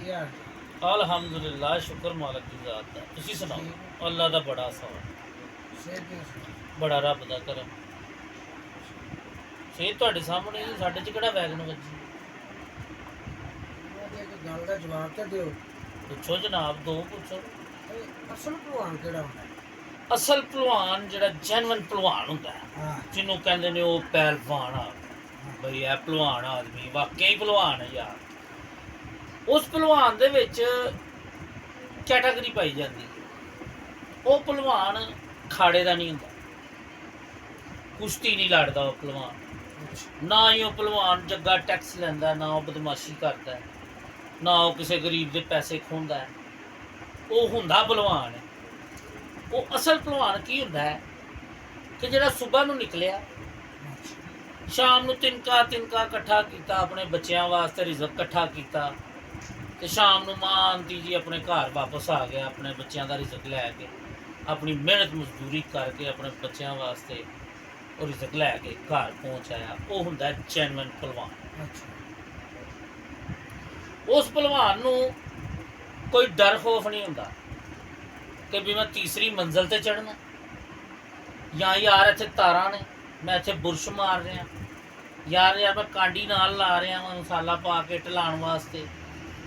ਕੀ ਹਾਲ ਅਲਹਮਦੁਲਿਲਾ, ਸ਼ੁਕਰ ਮਾਲਕ ਦੀ ਜ਼ਾਤ ਦਾ। ਤੁਸੀਂ ਸੁਣਾਓ। ਅੱਲਾ ਦਾ ਬੜਾ ਸਵਾਲ, ਸਿਹਤ ਦੀ ਬੜਾ ਰੱਬ ਦਾ ਕਰਮ। ਸਿਹਤ ਤੁਹਾਡੇ ਸਾਹਮਣੇ ਹੀ, ਸਾਡੇ 'ਚ ਕਿਹੜਾ ਵੈਗਨ ਵੱਜੀ। ਉਹਦੇ ਇੱਕ ਗੱਲ ਦਾ ਜਵਾਬ ਤਾਂ ਦਿਓ। ਪੁੱਛੋ ਜਨਾਬ, ਦੋ ਪੁੱਛੋ। ਇਹ ਅਸਲ ਭਲਵਾਨ ਕਿਹੜਾ ਹੁੰਦਾ? ਅਸਲ ਭਲਵਾਨ ਜਿਹੜਾ ਜੈਨੂਇਨ ਭਲਵਾਨ ਹੁੰਦਾ ਹੈ, ਹਾਂ ਜਿਹਨੂੰ ਕਹਿੰਦੇ ਨੇ ਉਹ ਪਹਿਲਵਾਨ ਆ ਬਈ, ਇਹ ਭਲਵਾਨ ਆਦਮੀ ਵਾਕਈ ਭਲਵਾਨ ਹੈ ਯਾਰ। ਉਸ ਭਲਵਾਨ ਦੇ ਵਿੱਚ ਕੈਟਾਗਰੀ ਪਾਈ ਜਾਂਦੀ ਹੈ। ਉਹ ਭਲਵਾਨ ਖਾੜੇ ਦਾ ਨਹੀਂ ਹੁੰਦਾ, ਕੁਸ਼ਤੀ ਨਹੀਂ ਲੜਦਾ ਉਹ ਭਲਵਾਨ, ਨਾ ਹੀ ਉਹ ਭਲਵਾਨ ਜੱਗਾ ਟੈਕਸ ਲੈਂਦਾ, ਨਾ ਉਹ ਬਦਮਾਸ਼ੀ ਕਰਦਾ, ਨਾ ਉਹ ਕਿਸੇ ਗਰੀਬ ਦੇ ਪੈਸੇ ਖੋਹਦਾ ਹੈ। ਉਹ ਹੁੰਦਾ ਭਲਵਾਨ ਹੈ। ਉਹ ਅਸਲ ਭਲਵਾਨ ਕੀ ਹੁੰਦਾ ਹੈ ਕਿ ਜਿਹੜਾ ਸਵੇਰ ਨੂੰ ਨਿਕਲਿਆ, ਸ਼ਾਮ ਨੂੰ ਤਿਨਕਾ ਇਕੱਠਾ ਕੀਤਾ, ਆਪਣੇ ਬੱਚਿਆਂ ਵਾਸਤੇ ਰਿਜ਼ਕ ਇਕੱਠਾ ਕੀਤਾ, ਤੇ ਸ਼ਾਮ ਨੂੰ ਮਾਨਤੀ ਜੀ ਆਪਣੇ ਘਰ ਵਾਪਸ ਆ ਗਿਆ, ਆਪਣੇ ਬੱਚਿਆਂ ਦਾ ਰਿਜ਼ਕ ਲੈ ਕੇ, ਆਪਣੀ ਮਿਹਨਤ ਮਜ਼ਦੂਰੀ ਕਰਕੇ ਆਪਣੇ ਬੱਚਿਆਂ ਵਾਸਤੇ ਉਹ ਰਿਜ਼ਕ ਲੈ ਕੇ ਘਰ ਪਹੁੰਚ ਆਇਆ। ਉਹ ਹੁੰਦਾ ਜੈਨੂਇਨ ਭਲਵਾਨ। ਉਸ ਭਲਵਾਨ ਨੂੰ ਕੋਈ ਡਰ ਖੌਫ ਨਹੀਂ ਹੁੰਦਾ ਕਿ ਵੀ ਮੈਂ ਤੀਸਰੀ ਮੰਜ਼ਲ ਤੇ ਚੜ੍ਹਨਾ, ਜਾਂ ਯਾਰ ਇੱਥੇ ਤਾਰਾਂ ਨੇ, ਮੈਂ ਇੱਥੇ ਬੁਰਸ਼ ਮਾਰ ਰਿਹਾ, ਯਾਰ ਮੈਂ ਕਾਂਡੀ ਨਾਲ ਲਾ ਰਿਹਾ ਵਾਂ ਮਸਾਲਾ ਪਾ ਕੇ ਢਲਾਉਣ ਵਾਸਤੇ।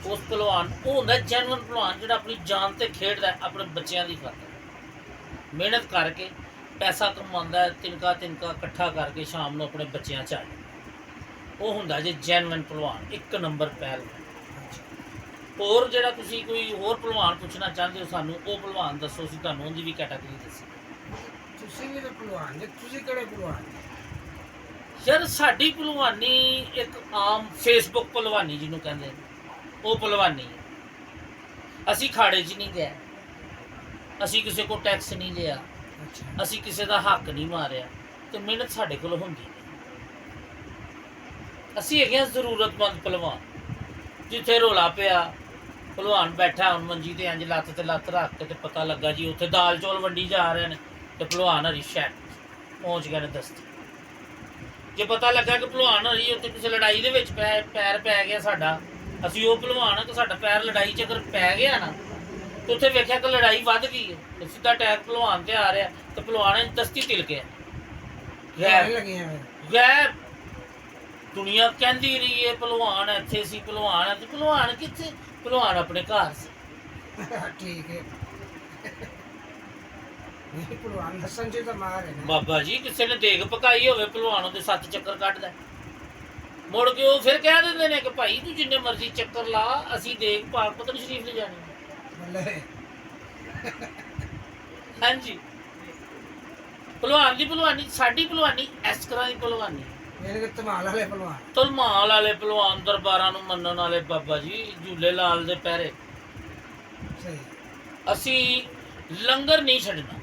ਉਸ ਭਲਵਾਨ ਉਹ ਹੁੰਦਾ ਜੈਨੂਇਨ ਭਲਵਾਨ, ਜਿਹੜਾ ਆਪਣੀ ਜਾਨ ਤੇ ਖੇਡਦਾ, ਆਪਣੇ ਬੱਚਿਆਂ ਦੀ ਖਾਤਰ ਮਿਹਨਤ ਕਰਕੇ ਪੈਸਾ ਕਮਾਉਂਦਾ, ਤਿਨਕਾ ਇਕੱਠਾ ਕਰਕੇ ਸ਼ਾਮ ਨੂੰ ਆਪਣੇ ਬੱਚਿਆਂ 'ਚ ਆ ਜਾਂਦਾ। ਉਹ ਹੁੰਦਾ ਜੇ ਜੈਨੂਇਨ ਭਲਵਾਨ, ਇੱਕ ਨੰਬਰ ਪਹਿਲਵਾਨ। ਹੋਰ ਜਿਹੜਾ ਤੁਸੀਂ ਕੋਈ ਹੋਰ ਭਲਵਾਨ ਪੁੱਛਣਾ ਚਾਹੁੰਦੇ ਹੋ ਸਾਨੂੰ, ਉਹ ਭਲਵਾਨ ਦੱਸੋ, ਅਸੀਂ ਤੁਹਾਨੂੰ ਉਹਦੀ ਵੀ ਕੈਟਾਗਰੀ ਦੱਸੀ। ਤੁਸੀਂ ਵੀ ਤਾਂ ਭਲਵਾਨ ਜੀ, ਤੁਸੀਂ ਕਿਹੜੇ ਭਲਵਾਨ? ਯਾਰ ਸਾਡੀ ਭਲਵਾਨੀ ਇੱਕ ਆਮ ਫੇਸਬੁੱਕ ਭਲਵਾਨੀ ਜਿਹਨੂੰ ਕਹਿੰਦੇ ਨੇ, ਉਹ ਭਲਵਾਨੀ ਹੈ। ਅਸੀਂ ਖਾੜੇ 'ਚ ਨਹੀਂ ਗਏ, ਅਸੀਂ ਕਿਸੇ ਕੋਲ ਟੈਕਸ ਨਹੀਂ ਲਿਆ, ਅਸੀਂ ਕਿਸੇ ਦਾ ਹੱਕ ਨਹੀਂ ਮਾਰਿਆ, ਤੇ ਮਿਹਨਤ ਸਾਡੇ ਕੋਲ ਹੁੰਦੀ ਨਹੀਂ। ਅਸੀਂ ਹੈਗੇ ਹਾਂ ਜ਼ਰੂਰਤਮੰਦ ਭਲਵਾਨ। ਜਿੱਥੇ ਰੌਲਾ ਪਿਆ, ਭਲਵਾਨ ਬੈਠਾ ਹੁਣ ਮੰਜੀ ਤੇ ਇੰਜ ਲੱਤ ਤੇ ਲੱਤ ਰੱਖ ਕੇ, ਤੇ ਪਤਾ ਲੱਗਾ ਜੀ ਉੱਥੇ ਦਾਲ ਚੌਲ ਵੰਡੀ ਜਾ ਰਹੇ ਨੇ, ਤੇ ਭਲਵਾਨ ਹਰੀ ਸ਼ਹਿਰ ਪਹੁੰਚ ਗਏ ਨੇ ਦਸਤੀ। ਜੇ ਪਤਾ ਲੱਗਾ ਕਿ ਭਲਵਾਨ ਹਰੀ ਉੱਥੇ ਕਿਸੇ ਲੜਾਈ ਦੇ ਵਿੱਚ ਪੈਰ ਪੈ ਗਿਆ ਸਾਡਾ, ਅਸੀਂ ਉਹ ਭਲਵਾਨ ਆ, ਕਿ ਸਾਡਾ ਪੈਰ ਲੜਾਈ 'ਚ ਅਗਰ ਪੈ ਗਿਆ ਨਾ, ਤੇ ਉੱਥੇ ਵੇਖਿਆ ਕਿ ਲੜਾਈ ਵੱਧ ਗਈ ਹੈ, ਤੇ ਸਿੱਧਾ ਅਟੈਕ ਭਲਵਾਨ ਤੇ ਆ ਰਿਹਾ, ਤੇ ਭਲਵਾਨ ਦਸਤੀ ਤਿਲਕਿਆ ਗੈਰ। ਦੁਨੀਆ ਕਹਿੰਦੀ ਰਹੀ ਹੈ ਭਲਵਾਨ ਇੱਥੇ ਸੀ, ਭਲਵਾਨ ਹੈ, ਤੇ ਭਲਵਾਨ ਕਿੱਥੇ? ਭਲਵਾਨ ਆਪਣੇ ਘਰ ਸੀ। ਠੀਕ ਹੈ। ਇਹ ਭਲਵਾਨ ਦੱਸਣ 'ਚ ਤਾਂ ਮਾਰ ਹੈ ਨਾ ਬਾਬਾ ਜੀ, ਕਿਸੇ ਨੇ ਦੇਗ ਪਕਾਈ ਹੋਵੇ, ਭਲਵਾਨ ਉਹਦੇ 7 ਚੱਕਰ ਕੱਢਦਾ, ਮੁੜ ਕੇ ਉਹ ਫਿਰ ਕਹਿ ਦਿੰਦੇ ਨੇ ਕਿ ਭਾਈ ਤੂੰ ਜਿੰਨੇ ਮਰਜ਼ੀ ਚੱਕਰ ਲਾ, ਅਸੀਂ ਦੇਗ ਪਾਕ ਪਤਨ ਸ਼ਰੀਫ ਲੈ ਜਾਣੀ। ਹਾਂਜੀ, ਭਲਵਾਨ ਦੀ ਭਲਵਾਨੀ, ਸਾਡੀ ਭਲਵਾਨੀ ਇਸ ਤਰ੍ਹਾਂ ਦੀ ਭਲਵਾਨੀ। ਧਮਾਲ ਵਾਲੇ ਭਲਵਾਨ, ਧਮਾਲ ਵਾਲੇ ਭਲਵਾਨ, ਦਰਬਾਰਾਂ ਨੂੰ ਮੰਨਣ ਵਾਲੇ ਬਾਬਾ ਜੀ, ਝੂਲੇ ਲਾਲ ਦੇ ਪਹਿਰੇ। ਅਸੀਂ ਲੰਗਰ ਨਹੀਂ ਛੱਡਣਾ।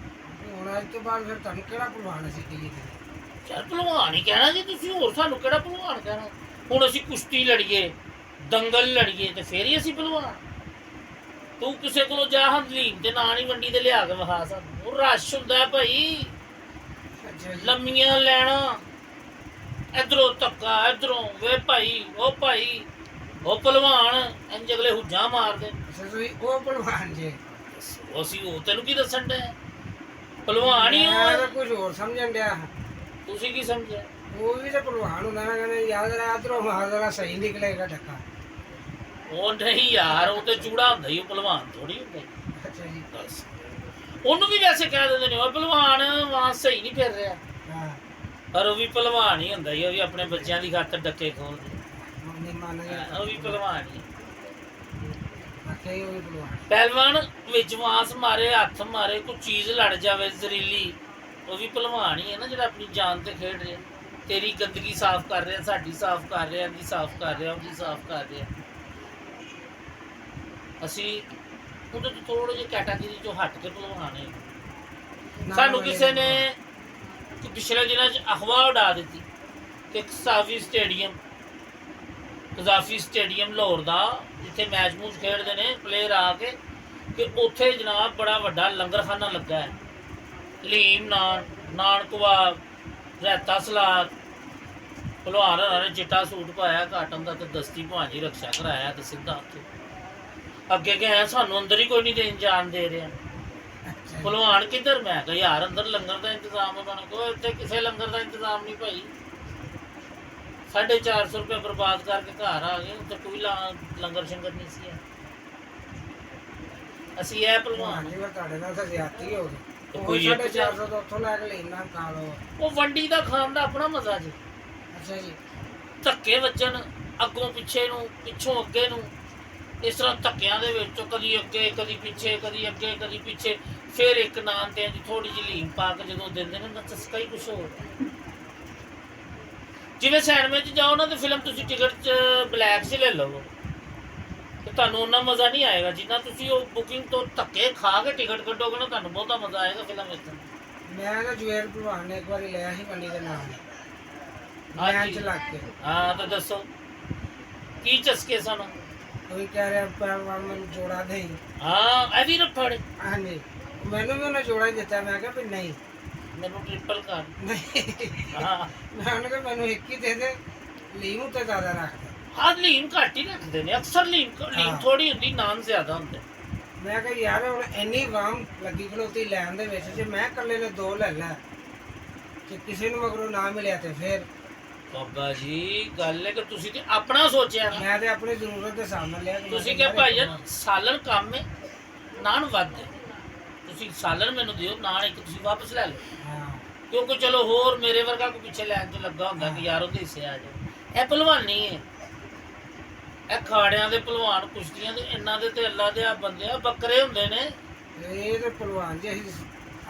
ਹੁਣ ਅੱਜ ਤੋਂ ਬਾਅਦ ਫਿਰ ਤੁਹਾਨੂੰ ਕਿਹੜਾ ਭਲਵਾਨ ਅਸੀਂ ਕਹੀਏ? ਯਾਰ ਭਲਵਾਨ ਹੀ ਕਹਿਣਾ ਜੀ ਤੁਸੀਂ, ਹੋਰ ਸਾਨੂੰ ਕਿਹੜਾ ਭਲਵਾਨ ਕਹਿਣਾ। ਹੁਣ ਅਸੀਂ ਕੁਸ਼ਤੀ ਲੜੀਏ, ਦੰਗਲ ਲੜੀਏ, ਤੇ ਫੇਰ ਹੀ ਅਸੀਂ ਭਲਵਾਨ। ਤੂੰ ਕਿਸੇ ਕੋਲੋਂ ਜਾ ਹਲੀਮ ਤੇ ਨਾ ਨਹੀਂ ਮੰਡੀ ਤੇ ਲਿਆ ਕੇ ਵਿਖਾ ਸਾਨੂੰ। ਉਹ ਰਸ਼ ਹੁੰਦਾ ਭਾਈ, ਲੰਮੀਆਂ ਲੈਣਾ, ਇਧਰੋਂ ਧੱਕਾ, ਇਧਰੋਂ ਵੇ ਭਾਈ, ਉਹ ਭਾਈ, ਉਹ ਭਲਵਾਨ ਇੰਜ ਅਗਲੇ ਹੁੱਜਾਂ ਮਾਰਦੇ। ਤੁਸੀਂ ਉਹ ਭਲਵਾਨ ਜੀ? ਅਸੀਂ ਉਹ ਤੈਨੂੰ ਕੀ ਦੱਸਣ ਦੇ ਭਲਵਾਨ ਹੀ ਉਹ ਕੁਝ ਹੋਰ ਸਮਝਣ ਡਿਆ। ਤੁਸੀਂ ਕੀ ਸਮਝਿਆ? ਉਹ ਵੀ ਤਾਂ ਭਲਵਾਨ ਹੁੰਦਾ ਨਾ, ਕਹਿੰਦੇ ਯਾਦ ਰਿਹਾ ਇਧਰੋਂ ਮਾਰ ਦੇਣਾ, ਸਹੀ ਨਿਕਲੇਗਾ ਧੱਕਾ। ਉਹ ਨਹੀਂ ਯਾਰ, ਉਹ ਤੇ ਚੂੜਾ ਹੁੰਦਾ ਹੀ, ਉਹ ਭਲਵਾਨ ਥੋੜੀ ਹੁੰਦਾ। ਅੱਛਾ ਜੀ, ਬਸ ਉਹਨੂੰ ਵੀ ਵੈਸੇ ਕਹਿ ਦਿੰਦੇ ਨੇ ਉਹ ਭਲਵਾਨ ਵਾਂ ਸਹੀ ਨਹੀਂ ਫਿਰ ਰਿਹਾ, ਪਰ ਉਹ ਵੀ ਭਲਵਾਨ ਹੀ ਹੁੰਦਾ ਹੀ। ਉਹ ਵੀ ਆਪਣੇ ਬੱਚਿਆਂ ਦੀ ਖਾਤਰ ਡੱਕੇ ਖੋਲਦੇ, ਉਹ ਵੀ ਭਲਵਾਨ ਹੀ। ਪਹਿਲਵਾਨ ਵਿੱਚ ਵਾਂਸ ਮਾਰੇ, ਹੱਥ ਮਾਰੇ, ਕੋਈ ਚੀਜ਼ ਲੜ ਜਾਵੇ ਜ਼ਰੀਲੀ, ਉਹ ਵੀ ਭਲਵਾਨ ਹੀ ਹੈ ਨਾ, ਜਿਹੜਾ ਆਪਣੀ ਜਾਨ ਤੇ ਖੇਡ ਰਿਹਾ। ਤੇਰੀ ਗੰਦਗੀ ਸਾਫ਼ ਕਰ ਰਿਹਾ, ਸਾਡੀ ਸਾਫ਼ ਕਰ ਰਿਹਾ, ਇਹਦੀ ਸਾਫ਼ ਕਰ ਰਿਹਾ, ਉਹਦੀ ਸਾਫ਼ ਕਰ ਰਿਹਾ। ਅਸੀਂ ਉਹਦੇ ਤੋਂ ਥੋੜੇ ਜਿਹੇ ਕੈਟਾਗਰੀ ਚੋਂ ਹਟ ਕੇ ਭਲਵਾਨ ਹੈ। ਸਾਨੂੰ ਕਿਸੇ ਨੇ ਪਿਛਲੇ ਦਿਨਾਂ 'ਚ ਅਫਵਾਹ ਉਡਾ ਦਿੱਤੀ ਕਿ ਕਜ਼ਾਫੀ ਸਟੇਡੀਅਮ ਲਾਹੌਰ ਦਾ, ਜਿੱਥੇ ਮੈਚ ਮੂਚ ਖੇਡਦੇ ਨੇ ਪਲੇਅਰ ਆ ਕੇ, ਕਿ ਉੱਥੇ ਜਨਾਬ ਬੜਾ ਵੱਡਾ ਲੰਗਰਖਾਨਾ ਲੱਗਾ ਹੈ। ਹਲੀਮ, ਨਾਨ ਕਬਾਬ, ਰਾਇਤਾ ਸਲਾਦ। ਭਲਵਾਨ ਹੋਰਾਂ ਨੇ ਚਿੱਟਾ ਸੂਟ ਪਾਇਆ ਕਾਟਨ ਦਾ, ਤੇ ਦਸਤੀ ਭਾਂਜੀ ਰਕਸ਼ਾ ਕਰਾਇਆ, ਤੇ ਸਿੱਧਾ ਉੱਥੇ ਅੱਗੇ ਗਏ ਸਾਨੂੰ ਅੰਦਰ ਹੀ ਕੋਈ ਨਹੀਂ ਦੇਣ ਜਾਣ ਦੇ ਰਿਹਾ। ਅੱਛਾ ਜੀ। ਭਲਵਾਨ ਕਿੱਧਰ? ਮੈਂ ਕਿਹਾ ਯਾਰ ਅੰਦਰ ਲੰਗਰ ਦਾ ਇੰਤਜ਼ਾਮ ਹੈ ਬਣ ਕੋ, ਇੱਥੇ ਕਿਸੇ ਲੰਗਰ ਦਾ ਇੰਤਜ਼ਾਮ ਨਹੀਂ ਭਾਈ। 450 ਰੁਪਏ ਬਰਬਾਦ ਕਰਕੇ ਘਰ ਆ ਗਏ, ਉੱਥੇ ਕੋਈ ਲੰਗਰ ਸ਼ੰਗਰ ਨਹੀਂ ਸੀ ਹੈ। ਅਸੀਂ ਇਹ ਭਲਵਾਨ ਹਾਂਜੀ ਮੈਂ ਤੁਹਾਡੇ ਨਾਲ ਤਾਂ ਜ਼ਿਆਦਤੀ ਹੋ ਗਈ। ਤੇ ਕੋਈ ਕੋਈ ਇੱਕ 450 ਤੋਂ ਉੱਥੋਂ ਲੈ ਕੇ ਲੈਣਾ ਖਾ ਲਓ। ਉਹ ਵੰਡੀ ਦਾ ਖਾਣ ਦਾ ਆਪਣਾ ਮਜ਼ਾ ਜੀ। ਅੱਛਾ ਜੀ। ਧੱਕੇ ਵੱਜਣ ਅੱਗੋਂ ਪਿੱਛੇ ਨੂੰ, ਪਿੱਛੋਂ ਅੱਗੇ ਨੂੰ, ਇਸ ਤਰ੍ਹਾਂ ਧੱਕਿਆਂ ਦੇ ਵਿੱਚ ਕਦੀ ਅੱਗੇ ਕਦੀ ਪਿੱਛੇ, ਕਦੀ ਅੱਗੇ ਕਦੀ ਪਿੱਛੇ, ਫਿਰ ਇੱਕ ਨਾਨ ਤੇ ਥੋੜੀ ਜਿਹੀ ਲੀਮ ਪਾ ਕੇ ਜਦੋਂ ਦਿੰਦੇ ਨੇ ਨਾ ਚਸਕਾ ਹੀ ਕੁਛ ਹੋਰ। ਜਿਵੇਂ ਸੈਂਡਵਿਚ ਜਾਓ ਨਾ ਤੇ ਫਿਲਮ ਤੁਸੀਂ ਟਿਕਟ 'ਚ ਬਲੈਕ 'ਚ ਲੈ ਲਓ ਤੇ ਤੁਹਾਨੂੰ ਉਹਨਾਂ ਮਜ਼ਾ ਨਹੀਂ ਆਏਗਾ ਜਿੰਨਾ ਤੁਸੀਂ ਉਹ ਬੁਕਿੰਗ ਤੋਂ ਧੱਕੇ ਖਾ ਕੇ ਟਿਕਟ ਕੱਢੋਗੇ ਨਾ, ਤੁਹਾਨੂੰ ਬਹੁਤਾ ਮਜ਼ਾ ਆਏਗਾ ਫਿਲਮ ਵੇਖਣ ਨੂੰ। ਮੈਂ ਨਾ ਜੁਏਲ ਭਲਵਾਨ ਨੇ ਇੱਕ ਵਾਰੀ ਲਿਆ ਸੀ ਮੰਡੀ ਦੇ ਨਾਲ ਹਾਂਜੀ। ਚ ਲੱਗ ਕੇ। ਹਾਂ ਤਾਂ ਦੱਸੋ ਕੀ ਚਸਕੇ ਸਾਨੂੰ? ਕੋਈ ਕਹਿ ਰਿਹਾ ਪਹਿਲਵਾਨ ਮੈਨੂੰ ਜੋੜਾ ਦੇ। ਹਾਂ ਇਹ ਵੀ ਰੱਫੜ ਹਾਂਜੀ ਮੈਨੂੰ ਵੀ ਉਹਨੇ ਜੋੜਾ ਹੀ ਦਿੱਤਾ। ਮੈਂ ਕਿਹਾ ਵੀ ਨਹੀਂ ਮੈਨੂੰ ਟ੍ਰਿਪਲ ਕਰ। ਨਹੀਂ। ਹਾਂ ਮੈਂ ਉਹਨੇ ਕਿਹਾ ਮੈਨੂੰ ਇੱਕ ਹੀ ਦੇ ਦੇ, ਲੀਮ ਉੱਤੇ ਜ਼ਿਆਦਾ ਰੱਖ ਦੇ। ਹਾਂ ਲੀਮ ਘੱਟ ਹੀ ਰੱਖਦੇ ਨੇ ਅਕਸਰ। ਲੀਮ ਹਾਂ। ਥੋੜੀ ਹੁੰਦੀ, ਨਾਨ ਜ਼ਿਆਦਾ ਹੁੰਦੇ। ਮੈਂ ਕਿਹਾ ਯਾਰ ਹੁਣ ਇੰਨੀ ਵਾਮ ਲੱਗੀ ਖਲੋਤੀ ਲੈਣ ਦੇ ਵਿੱਚ, ਜੇ ਮੈਂ ਇਕੱਲੇ ਨੇ 2 ਲੈ ਲੈ ਤੇ ਕਿਸੇ ਨੂੰ ਮਗਰੋਂ ਨਾ ਮਿਲਿਆ ਤੇ ਫਿਰ ਬਾਬਾ ਜੀ ਗੱਲ ਹੈ ਕਿ ਤੁਸੀਂ ਤੇ ਆਪਣਾ ਸੋਚਿਆ ਨਾ। ਮੈਂ ਤੇ ਆਪਣੀ ਜ਼ਰੂਰਤ ਦੇ ਸਾਹਮਣੇ ਲਿਆ। ਤੁਸੀਂ ਕਿਹਾ ਭਾਈ ਜਾਨ ਸਾਲਨ ਕੰਮ ਹੈ, ਨਾਨ ਵੱਧ ਹੈ, ਤੁਸੀਂ ਸਾਲਨ ਮੈਨੂੰ ਦਿਓ, ਨਾਨ ਇੱਕ ਤੁਸੀਂ ਵਾਪਸ ਲੈ ਲਓ। ਹਾਂ ਕਿਉਂਕਿ ਚਲੋ ਹੋਰ ਮੇਰੇ ਵਰਗਾ ਕੋਈ ਪਿੱਛੇ ਲੈਣ 'ਚ ਲੱਗਾ ਹੁੰਦਾ ਕਿ ਯਾਰ ਉਹਦੇ ਹਿੱਸੇ ਆ ਜਾਏ। ਇਹ ਭਲਵਾਨੀ ਹੈ, ਇਹ ਖਾੜਿਆਂ ਦੇ ਭਲਵਾਨ, ਕੁਸ਼ਤੀਆਂ ਦੇ, ਇਹਨਾਂ ਦੇ ਤੇ ਅੱਲਾ ਦੇ ਆ ਬੰਦੇ ਆ, ਬੱਕਰੇ ਹੁੰਦੇ ਨੇ। ਇਹ ਤੇ ਭਲਵਾਨ ਜੀ ਅਸੀਂ